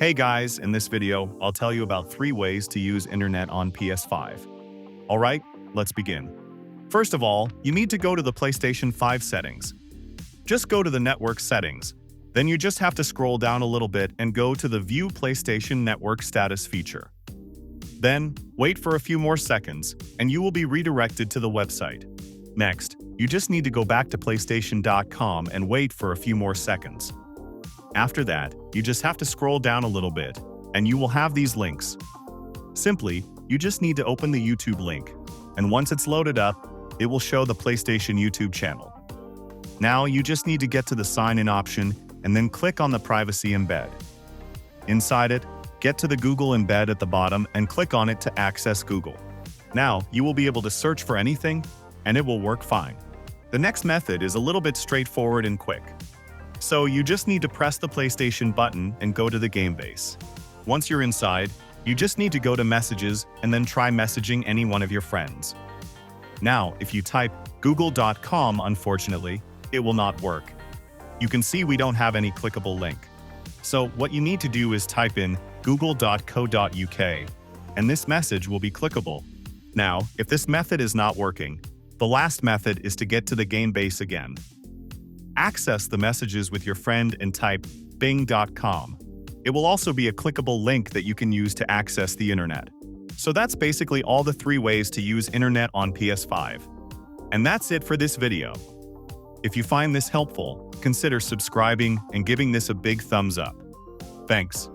Hey guys, in this video, I'll tell you about 3 ways to use internet on PS5. Alright, let's begin. First of all, you need to go to the PlayStation 5 settings. Just go to the network settings. Then you just have to scroll down a little bit and go to the View PlayStation Network Status feature. Then, wait for a few more seconds, and you will be redirected to the website. Next, you just need to go back to PlayStation.com and wait for a few more seconds. After that, you just have to scroll down a little bit, and you will have these links. Simply, you just need to open the YouTube link, and once it's loaded up, it will show the PlayStation YouTube channel. Now you just need to get to the sign-in option and then click on the privacy embed. Inside it, get to the Google embed at the bottom and click on it to access Google. Now you will be able to search for anything, and it will work fine. The next method is a little bit straightforward and quick. So you just need to press the PlayStation button and go to the game base. Once you're inside, you just need to go to messages and then try messaging any one of your friends. Now, if you type google.com, unfortunately, it will not work. You can see we don't have any clickable link. So what you need to do is type in google.co.uk, and this message will be clickable. Now, if this method is not working, the last method is to get to the game base again. Access the messages with your friend and type bing.com. It will also be a clickable link that you can use to access the internet. So that's basically all the 3 ways to use internet on PS5. And that's it for this video. If you find this helpful, consider subscribing and giving this a big thumbs up. Thanks.